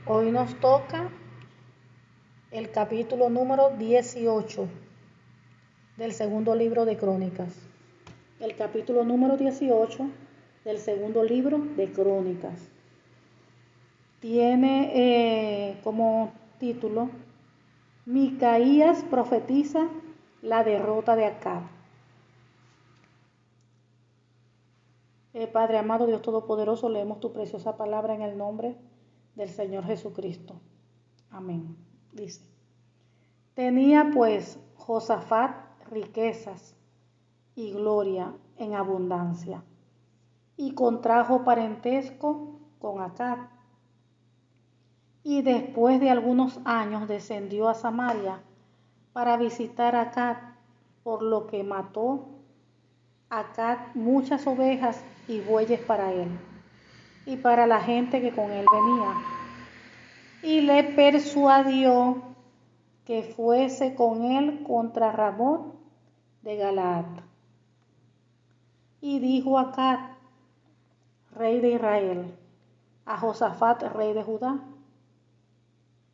Hoy nos toca el capítulo número 18 del segundo libro de Crónicas. El capítulo número 18 del segundo libro de Crónicas. Tiene como título Micaías profetiza la derrota de Acab. Padre amado, Dios Todopoderoso, leemos tu preciosa palabra en el nombre del Señor Jesucristo. Amén. Dice: tenía pues Josafat riquezas y gloria en abundancia, y contrajo parentesco con Acab. Y después de algunos años descendió a Samaria para visitar a Acab, por lo que mató Acab muchas ovejas y bueyes para él y para la gente que con él venía, y le persuadió que fuese con él contra Ramot de Galaad. Y dijo Acab, rey de Israel, a Josafat, rey de Judá: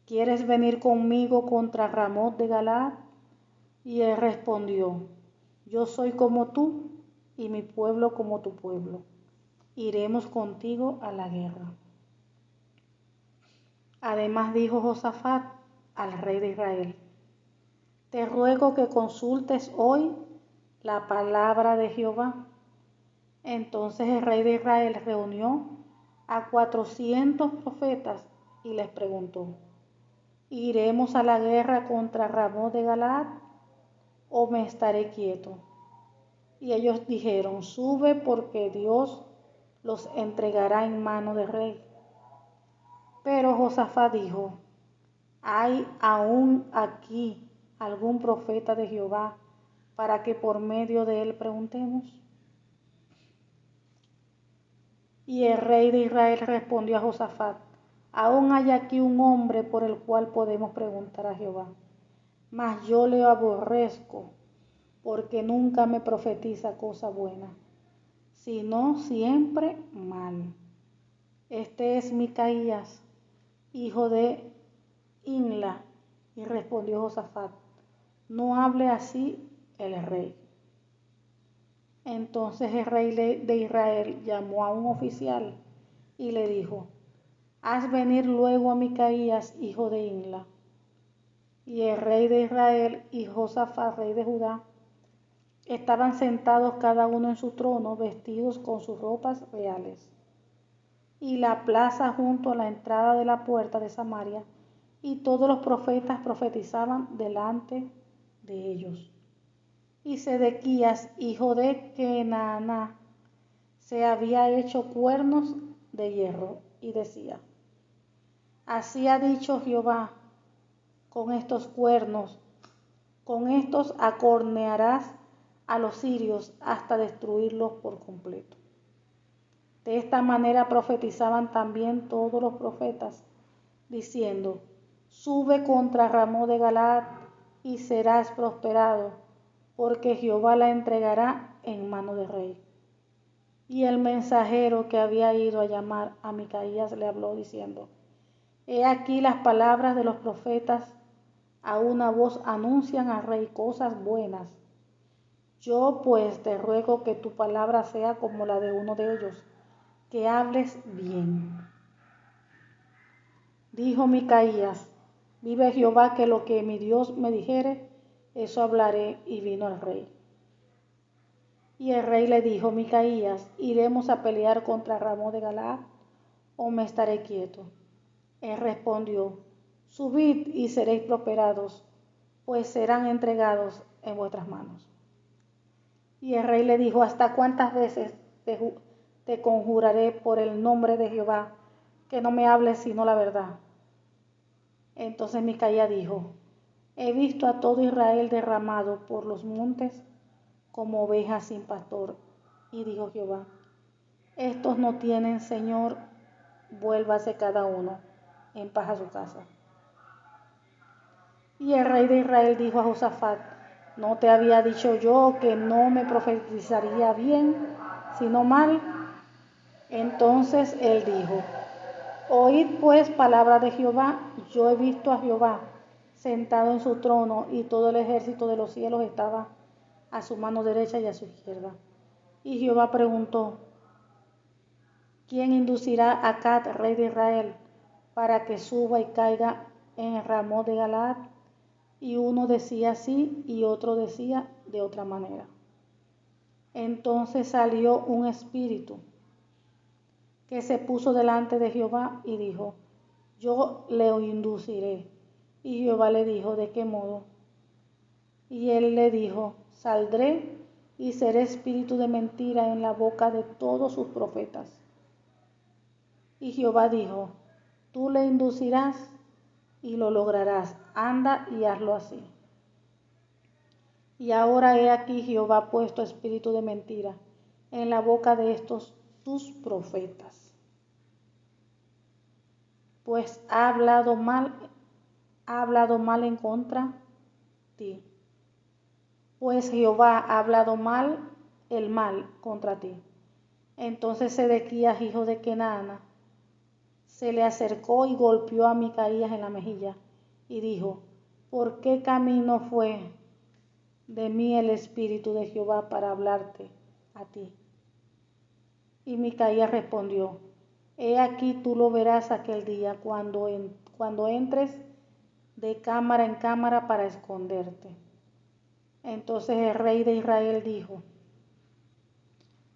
¿quieres venir conmigo contra Ramot de Galaad? Y él respondió: yo soy como tú, y mi pueblo como tu pueblo. Iremos contigo a la guerra. Además dijo Josafat al rey de Israel: te ruego que consultes hoy la palabra de Jehová. Entonces el rey de Israel reunió a 400 profetas y les preguntó: ¿iremos a la guerra contra Ramot de Galaad, o me estaré quieto? Y ellos dijeron: sube, porque Dios los entregará en mano del rey. Pero Josafat dijo: ¿hay aún aquí algún profeta de Jehová para que por medio de él preguntemos? Y el rey de Israel respondió a Josafat: aún hay aquí un hombre por el cual podemos preguntar a Jehová, mas yo le aborrezco, porque nunca me profetiza cosa buena, sino siempre mal. Este es Micaías, hijo de Imla. Y respondió Josafat: no hable así el rey. Entonces el rey de Israel llamó a un oficial y le dijo: haz venir luego a Micaías, hijo de Imla. Y el rey de Israel y Josafat, rey de Judá, estaban sentados cada uno en su trono, vestidos con sus ropas reales. Y la plaza junto a la entrada de la puerta de Samaria, y todos los profetas profetizaban delante de ellos. Y Sedequías, hijo de Kenaana, se había hecho cuernos de hierro y decía: así ha dicho Jehová, con estos cuernos, con estos acornearás a los sirios hasta destruirlos por completo. De esta manera profetizaban también todos los profetas, diciendo: sube contra Ramot de Galaad y serás prosperado, porque Jehová la entregará en mano del rey. Y el mensajero que había ido a llamar a Micaías le habló diciendo: he aquí las palabras de los profetas, a una voz anuncian al rey cosas buenas. Yo pues te ruego que tu palabra sea como la de uno de ellos, que hables bien. Dijo Micaías: vive Jehová, que lo que mi Dios me dijere, eso hablaré. Y vino el rey. Y el rey le dijo: Micaías, ¿iremos a pelear contra Ramot de Galaad, o me estaré quieto? Él respondió: subid y seréis prosperados, pues serán entregados en vuestras manos. Y el rey le dijo: ¿hasta cuántas veces te conjuraré por el nombre de Jehová, que no me hables sino la verdad? Entonces Micaías dijo: he visto a todo Israel derramado por los montes como ovejas sin pastor. Y dijo Jehová: estos no tienen señor, vuélvase cada uno en paz a su casa. Y el rey de Israel dijo a Josafat: ¿no te había dicho yo que no me profetizaría bien, sino mal? Entonces él dijo: Oíd pues palabra de Jehová. Yo he visto a Jehová sentado en su trono, y todo el ejército de los cielos estaba a su mano derecha y a su izquierda. Y Jehová preguntó: ¿quién inducirá a Acab, rey de Israel, para que suba y caiga en Ramot de Galaad? Y uno decía así y otro decía de otra manera. Entonces salió un espíritu que se puso delante de Jehová y dijo: yo le induciré. Y Jehová le dijo: ¿de qué modo? Y él le dijo: saldré y seré espíritu de mentira en la boca de todos sus profetas. Y Jehová dijo: tú le inducirás y lo lograrás. Anda y hazlo así. Y ahora he aquí, Jehová ha puesto espíritu de mentira en la boca de estos tus profetas, pues ha hablado mal en contra ti. Pues Jehová ha hablado el mal contra ti. Entonces Sedequías, hijo de Kenaana, se le acercó y golpeó a Micaías en la mejilla y dijo: ¿por qué camino fue de mí el espíritu de Jehová para hablarte a ti? Y Micaías respondió: he aquí, tú lo verás aquel día cuando entres de cámara en cámara para esconderte. Entonces el rey de Israel dijo: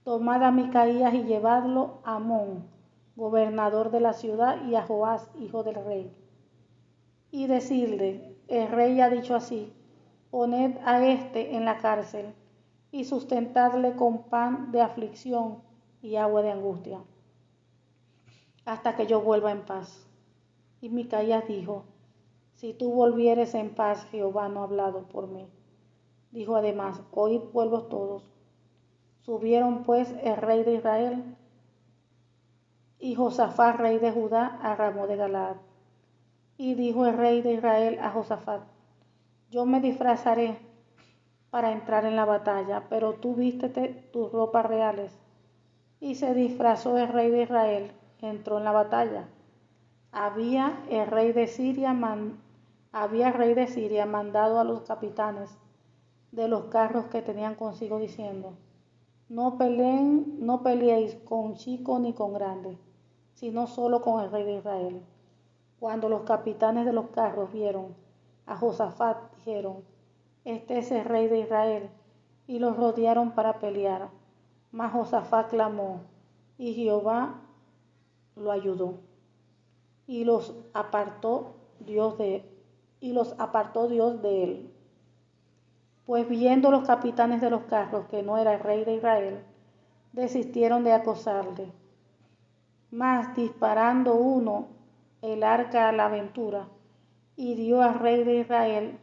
tomad a Micaías y llevadlo a Amón, gobernador de la ciudad, y a Joás, hijo del rey, y decidle: el rey ha dicho así: poned a éste en la cárcel y sustentadle con pan de aflicción y agua de angustia, hasta que yo vuelva en paz. Y Micaías dijo: si tú volvieres en paz, Jehová no ha hablado por mí. Dijo además: oíd, pueblos todos. Subieron pues el rey de Israel y Josafat, rey de Judá, a Ramot de Galaad. Y dijo el rey de Israel a Josafat: yo me disfrazaré para entrar en la batalla, pero tú vístete tus ropas reales. Y se disfrazó el rey de Israel, entró en la batalla. Había el rey de Siria mandado a los capitanes de los carros que tenían consigo, diciendo: no peleéis con chico ni con grande, sino solo con el rey de Israel. Cuando los capitanes de los carros vieron a Josafat, dijeron: este es el rey de Israel, y los rodearon para pelear. Mas Josafat clamó, y Jehová lo ayudó, y los apartó Dios de él. Pues viendo los capitanes de los carros que no era el rey de Israel, desistieron de acosarle. Mas disparando uno el arca a la aventura, hirió al rey de Israel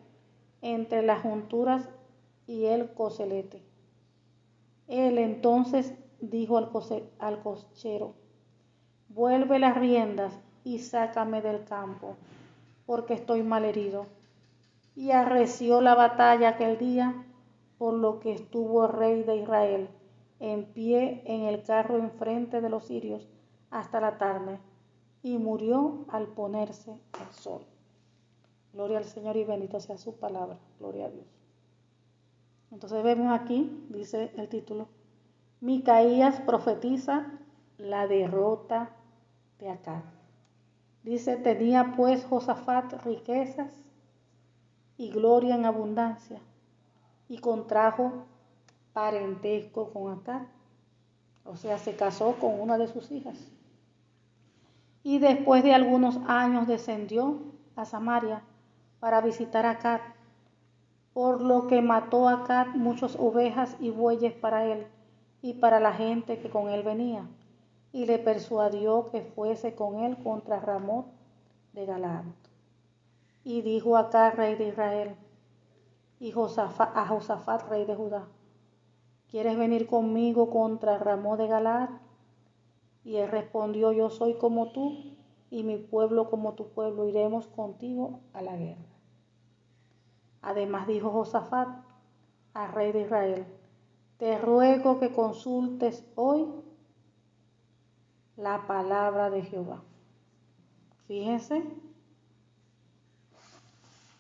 entre las junturas y el coselete. Él entonces dijo al cochero: vuelve las riendas y sácame del campo, porque estoy mal herido. Y arreció la batalla aquel día, por lo que estuvo el rey de Israel en pie en el carro enfrente de los sirios hasta la tarde, y murió al ponerse el sol. Gloria al Señor y bendito sea su palabra. Gloria a Dios. Entonces vemos aquí, dice el título: Micaías profetiza la derrota de Acab. Dice: tenía pues Josafat riquezas y gloria en abundancia, y contrajo parentesco con Acab, o sea, se casó con una de sus hijas. Y después de algunos años descendió a Samaria para visitar a Acab, por lo que mató a Acab muchas ovejas y bueyes para él y para la gente que con él venía, y le persuadió que fuese con él contra Ramot de Galaad. Y dijo Acab, rey de Israel, y a Josafat, rey de Judá: ¿quieres venir conmigo contra Ramot de Galaad? Y él respondió: yo soy como tú, y mi pueblo como tu pueblo, iremos contigo a la guerra. Además dijo Josafat al rey de Israel: te ruego que consultes hoy la palabra de Jehová. Fíjense,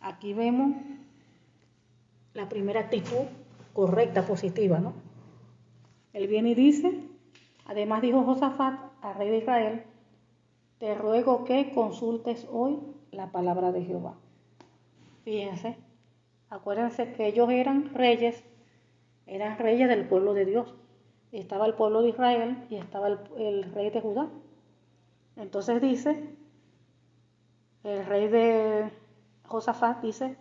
aquí vemos la primera actitud correcta, positiva, ¿no? Él viene y dice, además dijo Josafat al rey de Israel, te ruego que consultes hoy la palabra de Jehová. Fíjense, acuérdense que ellos eran reyes del pueblo de Dios. Estaba el pueblo de Israel y estaba el rey de Judá. Entonces dice, el rey de Josafat dice,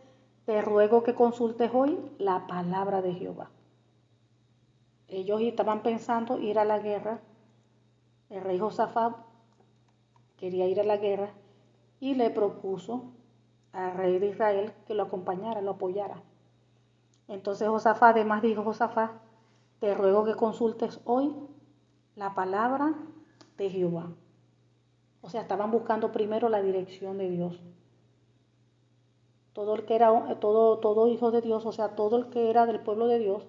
te ruego que consultes hoy la palabra de Jehová. Ellos estaban pensando ir a la guerra. El rey Josafat quería ir a la guerra y le propuso al rey de Israel que lo acompañara, lo apoyara. Entonces Josafat, además dijo Josafat, te ruego que consultes hoy la palabra de Jehová. O sea, estaban buscando primero la dirección de Dios. Todo el que era, todo hijo de Dios, o sea, todo el que era del pueblo de Dios,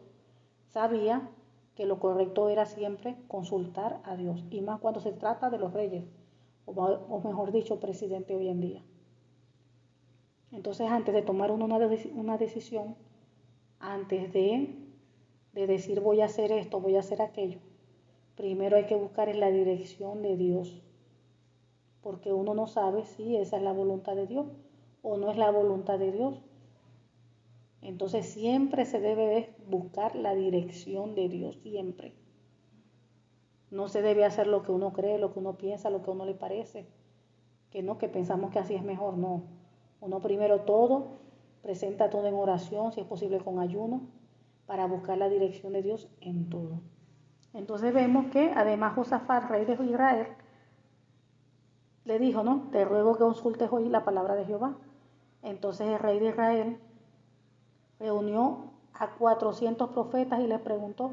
sabía que lo correcto era siempre consultar a Dios, y más cuando se trata de los reyes, o mejor dicho, presidente hoy en día. Entonces, antes de tomar una decisión, antes de decir voy a hacer esto, voy a hacer aquello, primero hay que buscar en la dirección de Dios, porque uno no sabe si esa es la voluntad de Dios o no es la voluntad de Dios. Entonces siempre se debe de buscar la dirección de Dios, siempre. No se debe hacer lo que uno cree, lo que uno piensa, lo que a uno le parece, que pensamos que así es mejor, no. Uno primero presenta todo en oración, si es posible con ayuno, para buscar la dirección de Dios en todo. Entonces vemos que además Josafat, rey de Israel, le dijo, ¿no? Te ruego que consultes hoy la palabra de Jehová. Entonces el rey de Israel reunió a 400 profetas y les preguntó,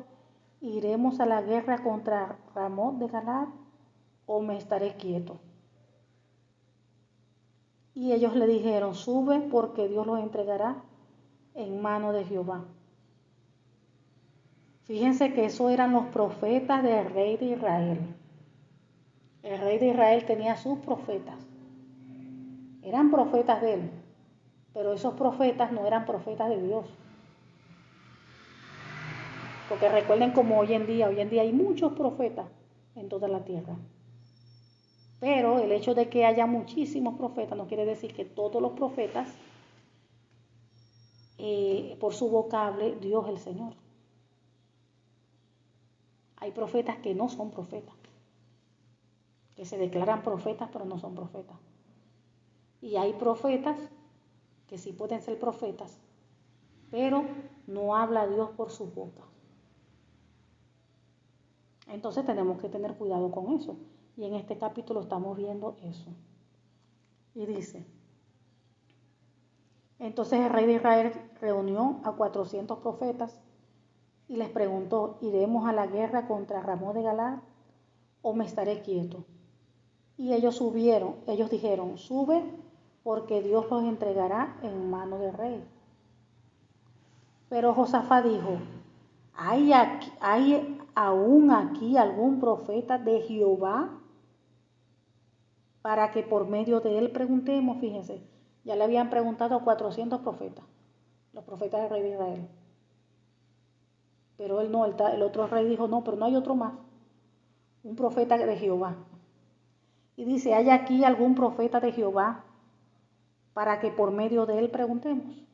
¿iremos a la guerra contra Ramón de Galaad o me estaré quieto? Y ellos le dijeron, sube porque Dios los entregará en mano de Jehová. Fíjense que esos eran los profetas del rey de Israel. El rey de Israel tenía sus profetas. Eran profetas de él, pero esos profetas no eran profetas de Dios. Porque recuerden como hoy en día hay muchos profetas en toda la tierra. Pero el hecho de que haya muchísimos profetas no quiere decir que todos los profetas, por su vocable, Dios es el Señor. Hay profetas que no son profetas, que se declaran profetas pero no son profetas. Y hay profetas que sí pueden ser profetas, pero no habla Dios por su boca. Entonces tenemos que tener cuidado con eso. Y en este capítulo estamos viendo eso. Y dice, entonces el rey de Israel reunió a 400 profetas y les preguntó, ¿iremos a la guerra contra Ramón de Galaad o me estaré quieto? Y ellos dijeron, sube porque Dios los entregará en mano del rey. Pero Josafat dijo, ¿hay aún aquí algún profeta de Jehová para que por medio de él preguntemos? Fíjense, ya le habían preguntado a 400 profetas, los profetas del rey de Israel. Pero él no, el otro rey dijo, no, pero no hay otro más, un profeta de Jehová. Y dice, ¿hay aquí algún profeta de Jehová para que por medio de él preguntemos?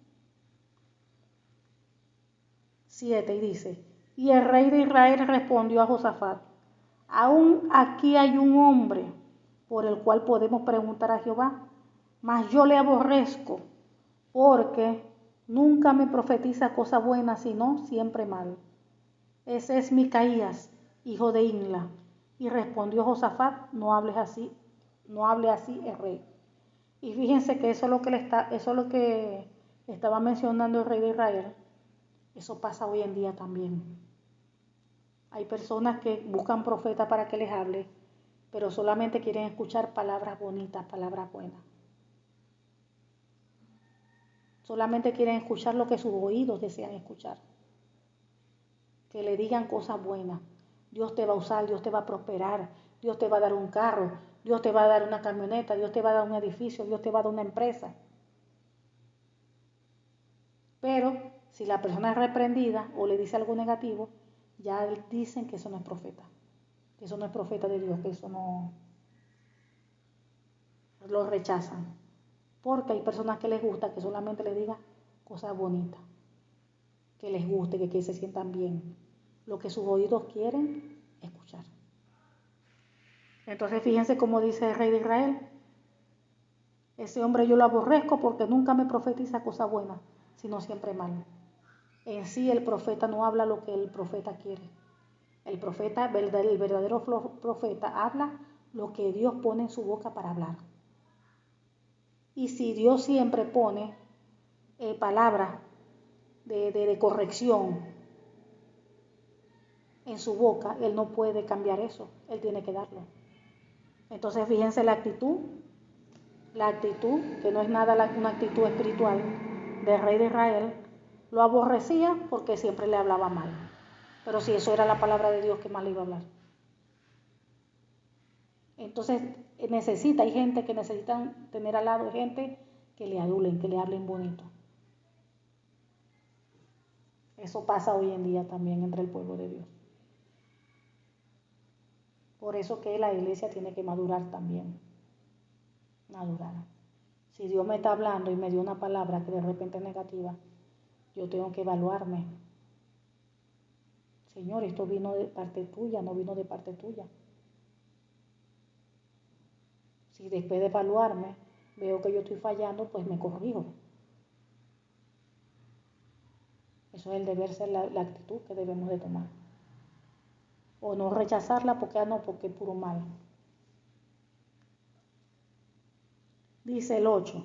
7, y dice, y el rey de Israel respondió a Josafat, aún aquí hay un hombre por el cual podemos preguntar a Jehová, mas yo le aborrezco, porque nunca me profetiza cosa buena, sino siempre mal. Ese es Micaías, hijo de Imla. Y respondió Josafat, no hable así el rey. Y fíjense que eso es lo que estaba mencionando el rey de Israel. Eso pasa hoy en día también. Hay personas que buscan profetas para que les hable, pero solamente quieren escuchar palabras bonitas, palabras buenas. Solamente quieren escuchar lo que sus oídos desean escuchar. Que le digan cosas buenas. Dios te va a usar, Dios te va a prosperar, Dios te va a dar un carro, Dios te va a dar una camioneta, Dios te va a dar un edificio, Dios te va a dar una empresa. Pero si la persona es reprendida o le dice algo negativo, ya dicen que eso no es profeta, que eso no es profeta de Dios, que eso no lo rechazan. Porque hay personas que les gusta que solamente les diga cosas bonitas, que les guste, que se sientan bien, lo que sus oídos quieren escuchar. Entonces fíjense cómo dice el rey de Israel: ese hombre yo lo aborrezco porque nunca me profetiza cosas buenas, sino siempre mal. En sí el profeta no habla lo que el profeta quiere. El profeta, el verdadero profeta, habla lo que Dios pone en su boca para hablar. Y si Dios siempre pone palabras de corrección en su boca, Él no puede cambiar eso, Él tiene que darlo. Entonces fíjense la actitud, que no es nada una actitud espiritual del rey de Israel. Lo aborrecía porque siempre le hablaba mal. Pero si eso era la palabra de Dios, ¿qué más le iba a hablar? Entonces hay gente que necesitan tener al lado gente que le adulen, que le hablen bonito. Eso pasa hoy en día también entre el pueblo de Dios. Por eso que la iglesia tiene que madurar también. Madurar. Si Dios me está hablando y me dio una palabra que de repente es negativa, yo tengo que evaluarme. Señor, esto vino de parte tuya, no vino de parte tuya. Si después de evaluarme veo que yo estoy fallando, pues me corrijo. Eso es el deber ser la actitud que debemos de tomar. O no rechazarla porque porque es puro mal. Dice el 8.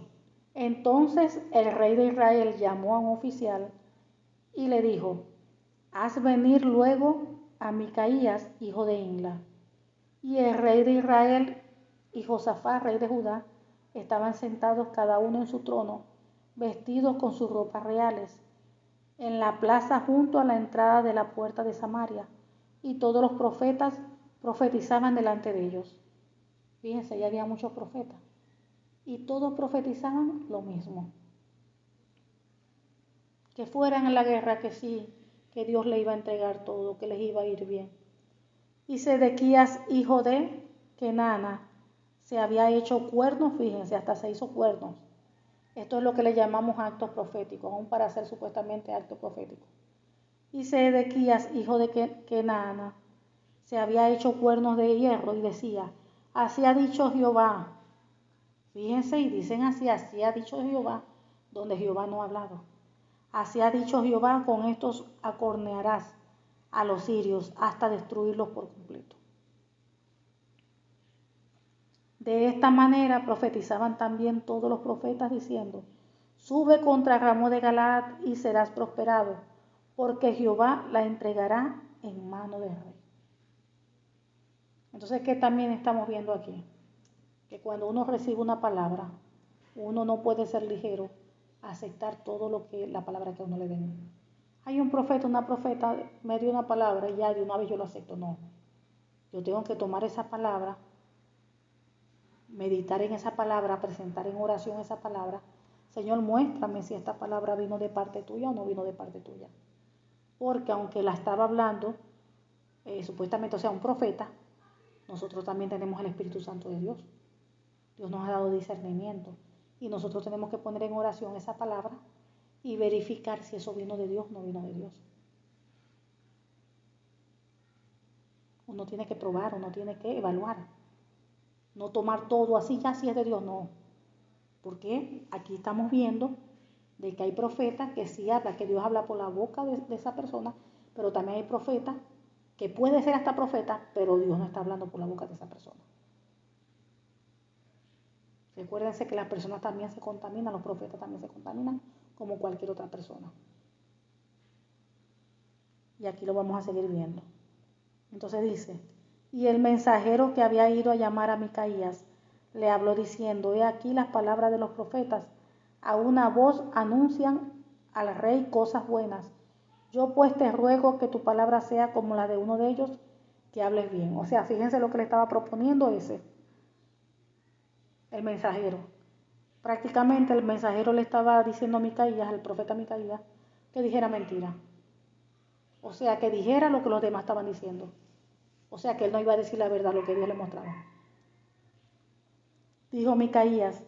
Entonces el rey de Israel llamó a un oficial y le dijo: haz venir luego a Micaías, hijo de Imla. Y el rey de Israel y Josafat, rey de Judá, estaban sentados cada uno en su trono, vestidos con sus ropas reales, en la plaza junto a la entrada de la puerta de Samaria, y todos los profetas profetizaban delante de ellos. Fíjense, ya había muchos profetas, y todos profetizaban lo mismo: que fueran a la guerra, que sí, que Dios le iba a entregar todo, que les iba a ir bien. Y Sedequías, hijo de Kenana, se había hecho cuernos, fíjense, hasta se hizo cuernos. Esto es lo que le llamamos actos proféticos, aún para hacer supuestamente actos proféticos. Y Sedequías, hijo de Kenana, se había hecho cuernos de hierro y decía: así ha dicho Jehová. Fíjense, y dicen así ha dicho Jehová, donde Jehová no ha hablado. Así ha dicho Jehová: con estos acornearás a los sirios hasta destruirlos por completo. De esta manera profetizaban también todos los profetas diciendo: sube contra Ramón de Galaad y serás prosperado, porque Jehová la entregará en mano del rey. Entonces, ¿qué también estamos viendo aquí? Que cuando uno recibe una palabra, uno no puede ser ligero a aceptar todo lo que la palabra que a uno le den. Hay un profeta, una profeta, me dio una palabra y ya de una vez yo lo acepto. No, yo tengo que tomar esa palabra, meditar en esa palabra, presentar en oración esa palabra. Señor, muéstrame si esta palabra vino de parte tuya o no vino de parte tuya. Porque aunque la estaba hablando, supuestamente, o sea, un profeta, nosotros también tenemos el Espíritu Santo de Dios. Dios nos ha dado discernimiento y nosotros tenemos que poner en oración esa palabra y verificar si eso vino de Dios o no vino de Dios. Uno tiene que probar, uno tiene que evaluar. No tomar todo así, ya si es de Dios, no. Porque aquí estamos viendo de que hay profetas que sí hablan, que Dios habla por la boca de esa persona, pero también hay profetas que puede ser hasta profeta, pero Dios no está hablando por la boca de esa persona. Recuérdense que las personas también se contaminan, los profetas también se contaminan como cualquier otra persona. Y aquí lo vamos a seguir viendo. Entonces dice: y el mensajero que había ido a llamar a Micaías le habló diciendo: he aquí las palabras de los profetas, a una voz anuncian al rey cosas buenas. Yo pues te ruego que tu palabra sea como la de uno de ellos, que hables bien. O sea, fíjense lo que le estaba proponiendo ese. el mensajero. Prácticamente el mensajero le estaba diciendo a Micaías, al profeta Micaías, que dijera mentira. O sea, que dijera lo que los demás estaban diciendo. O sea, que él no iba a decir la verdad, lo que Dios le mostraba. Dijo Micaías,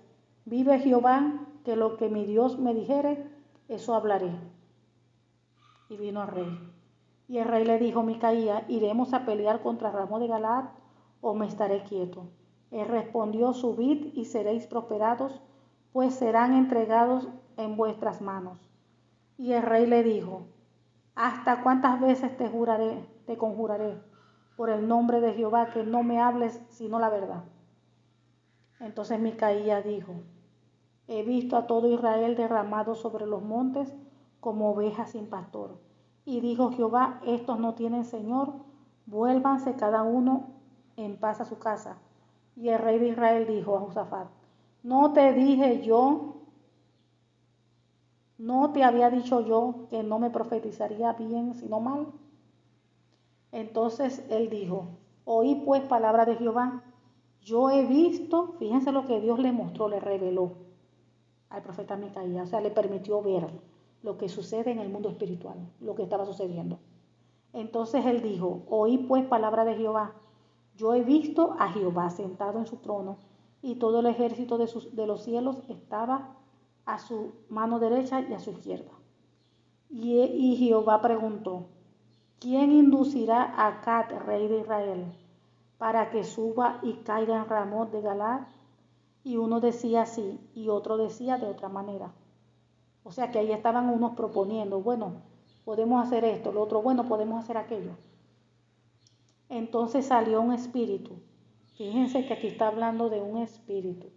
vive Jehová, que lo que mi Dios me dijere, eso hablaré. Y vino el rey. Y el rey le dijo a Micaías, ¿iremos a pelear contra Ramón de Galaad o me estaré quieto? Él respondió, subid y seréis prosperados, pues serán entregados en vuestras manos. Y el rey le dijo, ¿hasta cuántas veces te conjuraré por el nombre de Jehová que no me hables sino la verdad? Entonces Micaías dijo, he visto a todo Israel derramado sobre los montes como ovejas sin pastor. Y dijo Jehová, estos no tienen señor, vuélvanse cada uno en paz a su casa. Y el rey de Israel dijo a Josafat, ¿no te dije yo, no te había dicho yo que no me profetizaría bien sino mal? Entonces él dijo, oí pues palabra de Jehová, yo he visto, fíjense lo que Dios le mostró, le reveló al profeta Micaías, o sea, le permitió ver lo que sucede en el mundo espiritual, lo que estaba sucediendo. Entonces él dijo, oí pues palabra de Jehová, yo he visto a Jehová sentado en su trono y todo el ejército de los cielos estaba a su mano derecha y a su izquierda. Y Jehová preguntó, ¿quién inducirá a Acab, rey de Israel, para que suba y caiga en Ramón de Galaad? Y uno decía así y otro decía de otra manera. O sea que ahí estaban unos proponiendo, bueno, podemos hacer esto, lo otro, bueno, podemos hacer aquello. Entonces salió un espíritu. Fíjense que aquí está hablando de un espíritu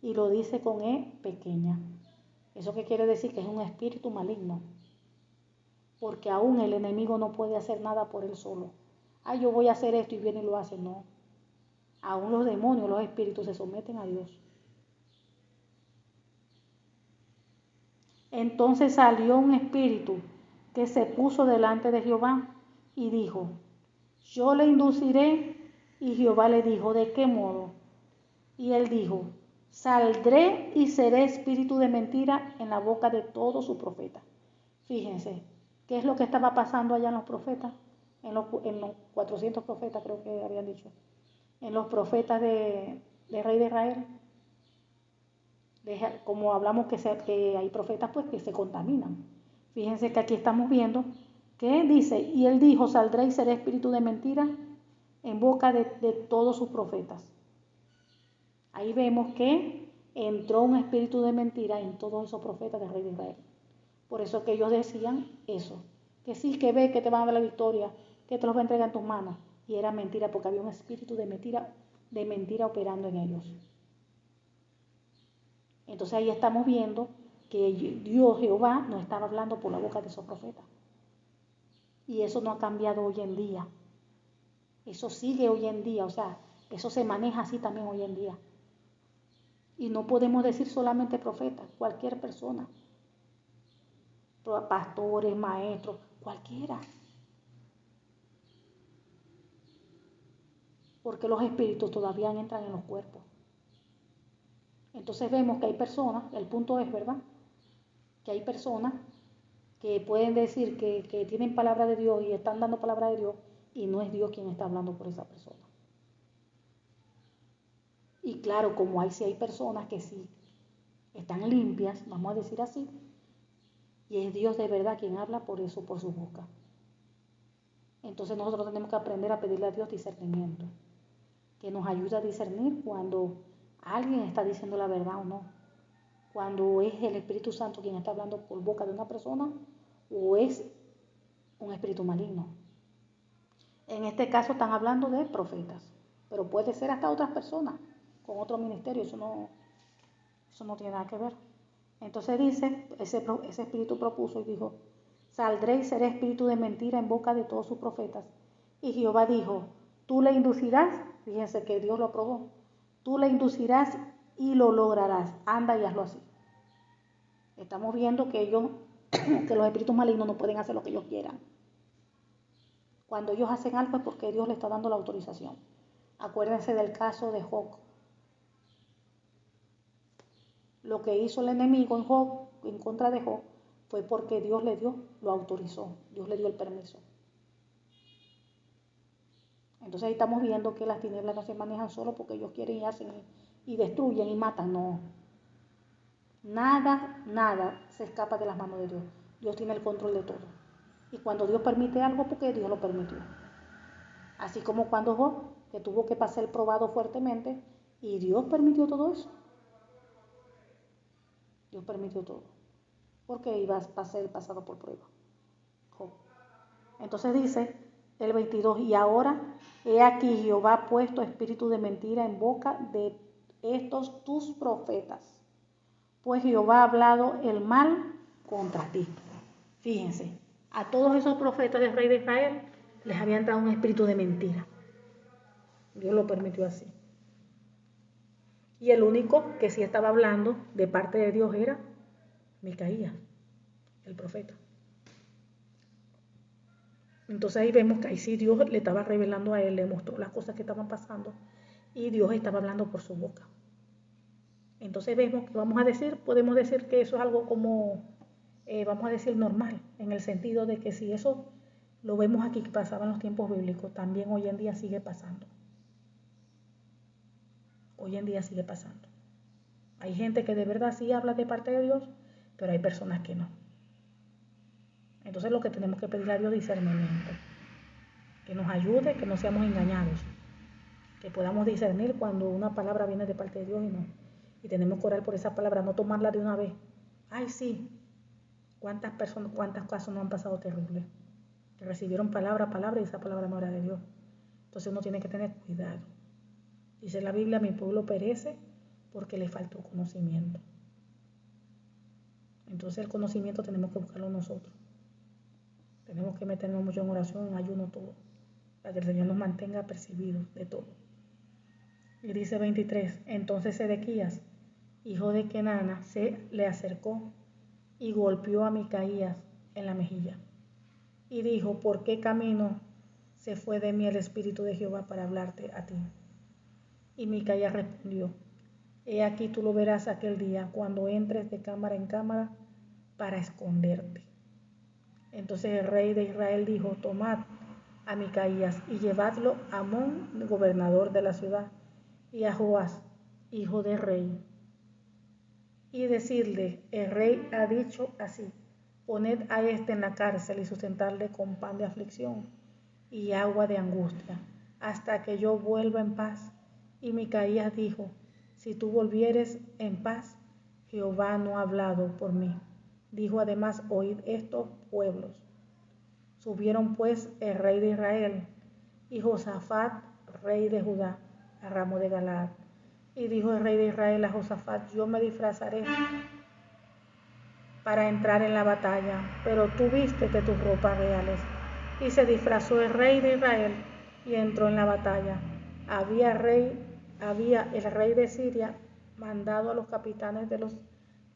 y lo dice con E pequeña. ¿Eso qué quiere decir? Que es un espíritu maligno. Porque aún el enemigo no puede hacer nada por él solo. Ah, yo voy a hacer esto y viene y lo hace. No. Aún los demonios, los espíritus se someten a Dios. Entonces salió un espíritu que se puso delante de Jehová y dijo, yo le induciré. Y Jehová le dijo, ¿de qué modo? Y él dijo, saldré y seré espíritu de mentira en la boca de todos sus profetas. Fíjense, ¿qué es lo que estaba pasando allá en los profetas? En los 400 profetas creo que habían dicho. En los profetas de rey de Israel. Como hablamos que hay profetas pues que se contaminan. Fíjense que aquí estamos viendo que dice, y él dijo, saldré y seré espíritu de mentira en boca de todos sus profetas. Ahí vemos que entró un espíritu de mentira en todos esos profetas del rey de Israel. Por eso que ellos decían eso, que sí, que ve que te van a dar la victoria, que te los va a entregar en tus manos. Y era mentira porque había un espíritu de mentira operando en ellos. Entonces ahí estamos viendo que Dios, Jehová, no estaba hablando por la boca de esos profetas. Y eso no ha cambiado hoy en día. Eso sigue hoy en día, o sea, eso se maneja así también hoy en día. Y no podemos decir solamente profetas, cualquier persona. Pastores, maestros, cualquiera. Porque los espíritus todavía entran en los cuerpos. Entonces vemos que hay personas, el punto es, ¿verdad? Que hay personas que pueden decir que tienen palabra de Dios y están dando palabra de Dios y no es Dios quien está hablando por esa persona. Y claro, como sí hay personas que sí están limpias, vamos a decir así, y es Dios de verdad quien habla por eso, por su boca. Entonces nosotros tenemos que aprender a pedirle a Dios discernimiento, que nos ayude a discernir cuando alguien está diciendo la verdad o no, cuando es el Espíritu Santo quien está hablando por boca de una persona o es un espíritu maligno. En este caso están hablando de profetas, pero puede ser hasta otras personas con otro ministerio, eso no tiene nada que ver. Entonces dice, ese espíritu propuso y dijo, saldré y seré espíritu de mentira en boca de todos sus profetas. Y Jehová dijo, tú le inducirás, fíjense que Dios lo aprobó, tú le inducirás y lo lograrás, anda y hazlo así. Estamos viendo que que los espíritus malignos no pueden hacer lo que ellos quieran. Cuando ellos hacen algo es porque Dios le está dando la autorización. Acuérdense del caso de Job. lo que hizo el enemigo en Job, en contra de Job, fue porque Dios le dio, lo autorizó, Dios le dio el permiso. Entonces ahí estamos viendo que las tinieblas no se manejan solo porque ellos quieren y hacen y destruyen y matan, no. Nada se escapa de las manos de Dios. Dios tiene el control de todo. Y cuando Dios permite algo, porque Dios lo permitió. Así como cuando Job, que tuvo que pasar probado fuertemente, y Dios permitió todo eso. Dios permitió todo. Porque iba a ser pasado por prueba. Job. Entonces dice el 22, y ahora he aquí Jehová ha puesto espíritu de mentira en boca de estos tus profetas, pues Jehová ha hablado el mal contra ti. Fíjense, a todos esos profetas del rey de Israel les habían dado un espíritu de mentira. Dios lo permitió así. Y el único que sí estaba hablando de parte de Dios era Micaías, el profeta. Entonces ahí vemos que ahí sí Dios le estaba revelando a él, le mostró las cosas que estaban pasando y Dios estaba hablando por su boca. Entonces vemos que podemos decir que eso es algo como, vamos a decir normal, en el sentido de que si eso lo vemos aquí que pasaba en los tiempos bíblicos, también hoy en día sigue pasando. Hoy en día sigue pasando. Hay gente que de verdad sí habla de parte de Dios, pero hay personas que no. Entonces lo que tenemos que pedir a Dios es discernimiento, que nos ayude, que no seamos engañados, que podamos discernir cuando una palabra viene de parte de Dios y no. Y tenemos que orar por esa palabra, no tomarla de una vez. Ay, sí, cuántas casos no han pasado terribles, que recibieron palabra y esa palabra no era de Dios. Entonces uno tiene que tener cuidado. Dice la Biblia, mi pueblo perece porque le faltó conocimiento. Entonces el conocimiento tenemos que buscarlo nosotros. Tenemos que meternos mucho en oración, en ayuno, todo, para que el Señor nos mantenga apercibidos de todo. Y dice 23, entonces Sedequías, hijo de Kenana, se le acercó y golpeó a Micaías en la mejilla. Y dijo, ¿por qué camino se fue de mí el Espíritu de Jehová para hablarte a ti? Y Micaías respondió, he aquí tú lo verás aquel día, cuando entres de cámara en cámara para esconderte. Entonces el rey de Israel dijo, tomad a Micaías y llevadlo a Amón, gobernador de la ciudad, y a Joás, hijo del rey, y decidle, el rey ha dicho así, poned a este en la cárcel y sustentarle con pan de aflicción y agua de angustia, hasta que yo vuelva en paz. Y Micaías dijo, si tú volvieres en paz, Jehová no ha hablado por mí. Dijo además, oíd estos pueblos. Subieron pues el rey de Israel y Josafat, rey de Judá, a Ramo de Galaad. Y dijo el rey de Israel a Josafat, yo me disfrazaré para entrar en la batalla, pero tú vístete tus ropas reales. Y se disfrazó el rey de Israel y entró en la batalla. Había el rey de Siria mandado a los capitanes de los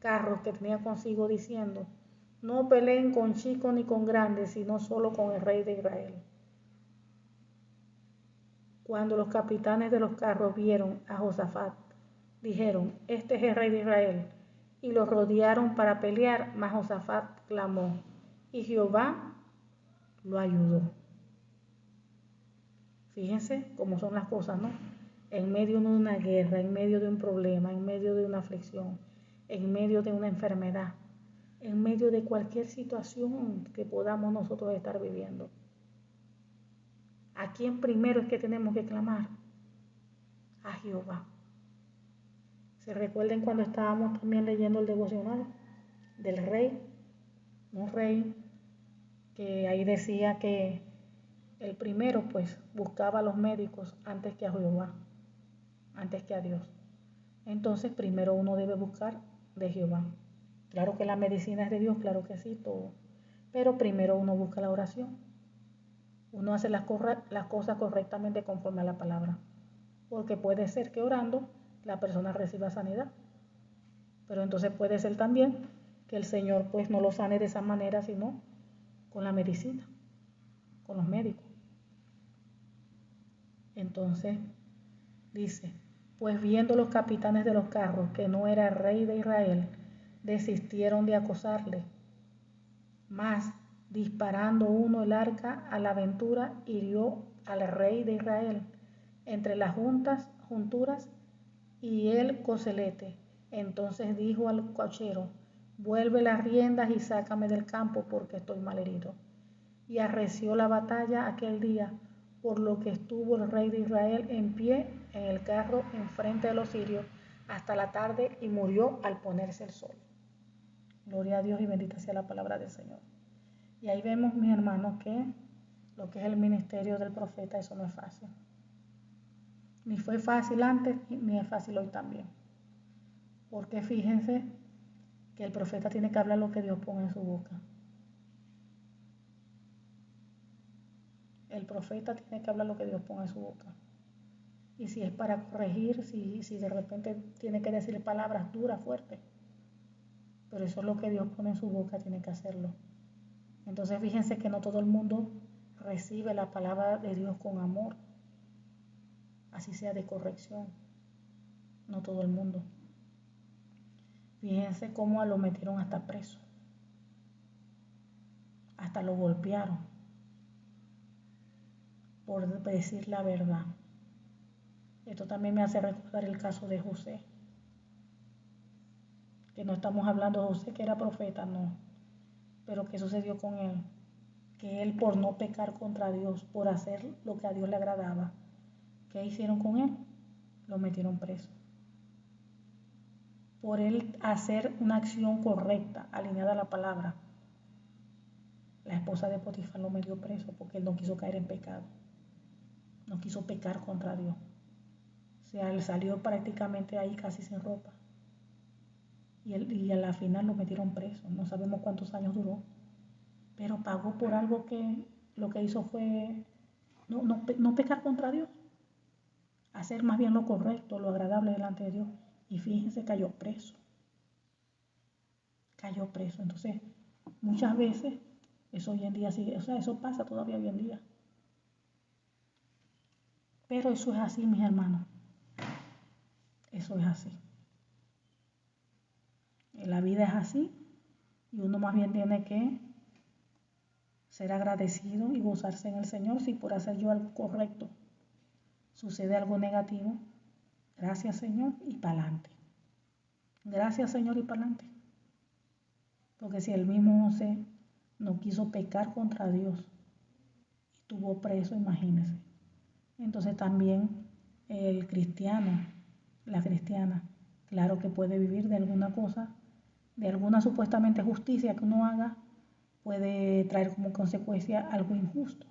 carros que tenía consigo diciendo, no peleen con chicos ni con grandes, sino solo con el rey de Israel. Cuando los capitanes de los carros vieron a Josafat, dijeron, este es el rey de Israel, y lo rodearon para pelear, mas Josafat clamó, y Jehová lo ayudó. Fíjense cómo son las cosas, ¿no? En medio de una guerra, en medio de un problema, en medio de una aflicción, en medio de una enfermedad, en medio de cualquier situación que podamos nosotros estar viviendo. ¿A quién primero es que tenemos que clamar? A Jehová. ¿Se recuerden cuando estábamos también leyendo el devocional del rey? Un rey que ahí decía que el primero pues buscaba a los médicos antes que a Jehová, antes que a Dios. Entonces primero uno debe buscar de Jehová. Claro que la medicina es de Dios, claro que sí, todo. Pero primero uno busca la oración. Uno hace las cosas correctamente conforme a la palabra. Porque puede ser que orando la persona reciba sanidad. Pero entonces puede ser también que el Señor pues no lo sane de esa manera, sino con la medicina, con los médicos. Entonces dice, Pues viendo los capitanes de los carros que no era rey de Israel, desistieron de acosarle. Mas, disparando uno el arca a la aventura, hirió al rey de Israel entre las junturas y el coselete. Entonces dijo al cochero: vuelve las riendas y sácame del campo, porque estoy malherido. Y arreció la batalla aquel día, por lo que estuvo el rey de Israel en pie en el carro enfrente de los sirios hasta la tarde, y murió al ponerse el sol. Gloria a Dios y bendita sea la palabra del Señor. Y ahí vemos, mis hermanos, que lo que es el ministerio del profeta, eso no es fácil. Ni fue fácil antes, ni es fácil hoy también. Porque fíjense que el profeta tiene que hablar lo que Dios pone en su boca. El profeta tiene que hablar lo que Dios pone en su boca. Y si es para corregir, si de repente tiene que decir palabras duras, fuertes. Pero eso es lo que Dios pone en su boca, tiene que hacerlo. Entonces fíjense que no todo el mundo recibe la palabra de Dios con amor. Así sea de corrección. No todo el mundo. Fíjense cómo lo metieron hasta preso. Hasta lo golpearon por decir la verdad. Esto también me hace recordar el caso de José. Que no estamos hablando de José que era profeta, no. Pero ¿qué sucedió con él? Que él, por no pecar contra Dios, por hacer lo que a Dios le agradaba, ¿qué hicieron con él? Lo metieron preso. Por él hacer una acción correcta, alineada a la palabra, la esposa de Potifar lo metió preso porque él no quiso caer en pecado. No quiso pecar contra Dios. O sea, él salió prácticamente ahí casi sin ropa. Y a la final lo metieron preso. No sabemos cuántos años duró. Pero pagó por algo que lo que hizo fue no pecar contra Dios. Hacer más bien lo correcto, lo agradable delante de Dios. Y fíjense, cayó preso. Cayó preso. Entonces, muchas veces, eso hoy en día sigue, o sea, eso pasa todavía hoy en día. Pero eso es así, mis hermanos. Eso es así. La vida es así y uno más bien tiene que ser agradecido y gozarse en el Señor. Si por hacer yo algo correcto sucede algo negativo, gracias Señor y para adelante. Gracias Señor y para adelante. Porque si el mismo José no quiso pecar contra Dios y estuvo preso, imagínense. Entonces también el cristiano, la cristiana, claro que puede vivir de alguna cosa, de alguna supuestamente justicia que uno haga, puede traer como consecuencia algo injusto.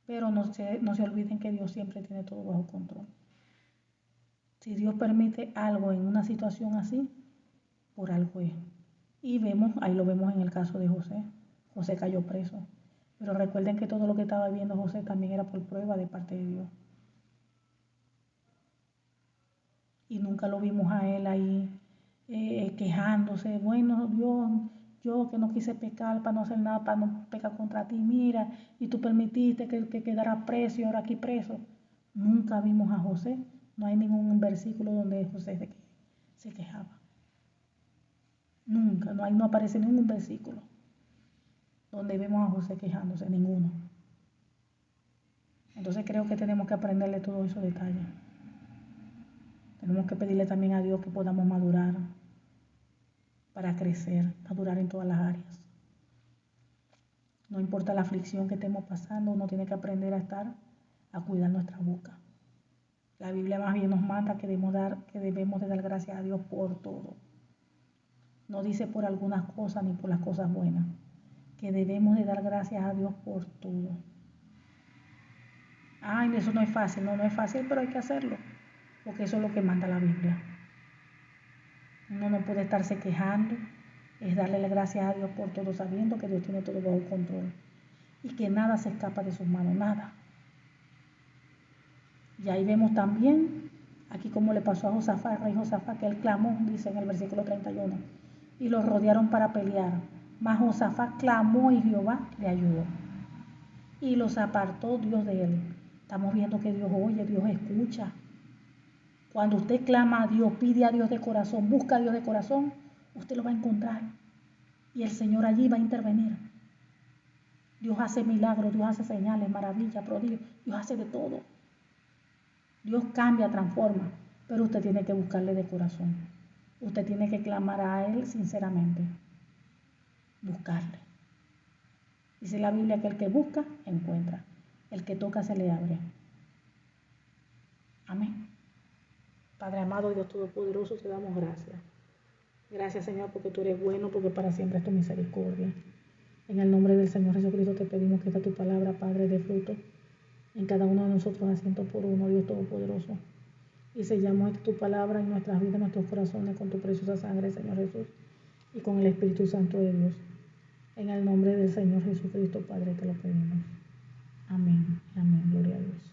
Pero no se olviden que Dios siempre tiene todo bajo control. Si Dios permite algo en una situación así, por algo es. Y ahí lo vemos en el caso de José. José cayó preso. Pero recuerden que todo lo que estaba viviendo José también era por prueba de parte de Dios. Y nunca lo vimos a él ahí quejándose. Bueno, Dios, yo que no quise pecar para no hacer nada, para no pecar contra ti, mira, y tú permitiste que quedara preso y ahora aquí preso. Nunca vimos a José. No hay ningún versículo donde José se quejaba. Nunca, no aparece ningún versículo donde vemos a José quejándose, ninguno. Entonces creo que tenemos que aprenderle todos esos detalles. Tenemos que pedirle también a Dios que podamos madurar para crecer, madurar en todas las áreas. No importa la aflicción que estemos pasando, uno tiene que aprender a cuidar nuestra boca. La Biblia más bien nos manda que debemos de dar gracias a Dios por todo. No dice por algunas cosas ni por las cosas buenas, que debemos de dar gracias a Dios por todo. Ay, eso no es fácil, no es fácil, pero hay que hacerlo, porque eso es lo que manda la Biblia. Uno no puede estarse quejando, es darle las gracias a Dios por todo, sabiendo que Dios tiene todo bajo control y que nada se escapa de sus manos, nada. Y ahí vemos también, aquí como le pasó a Josafat, el rey Josafat, que él clamó, dice en el versículo 31, y los rodearon para pelear. Mas Josafat clamó y Jehová le ayudó. Y los apartó Dios de él. Estamos viendo que Dios oye, Dios escucha. Cuando usted clama a Dios, pide a Dios de corazón, busca a Dios de corazón, usted lo va a encontrar. Y el Señor allí va a intervenir. Dios hace milagros, Dios hace señales, maravillas, prodigios, Dios hace de todo. Dios cambia, transforma, pero usted tiene que buscarle de corazón. Usted tiene que clamar a Él sinceramente, buscarle. Dice la Biblia que el que busca, encuentra. El que toca, se le abre. Amén. Padre amado y Dios Todopoderoso, te damos gracias. Gracias, Señor, porque tú eres bueno, porque para siempre es tu misericordia. En el nombre del Señor Jesucristo te pedimos que esta tu palabra, Padre, dé fruto en cada uno de nosotros a 100 por 1, Dios Todopoderoso. Y sellamos tu palabra en nuestras vidas, en nuestros corazones, con tu preciosa sangre, Señor Jesús, y con el Espíritu Santo de Dios. En el nombre del Señor Jesucristo, Padre, te lo pedimos. Amén. Amén. Gloria a Dios.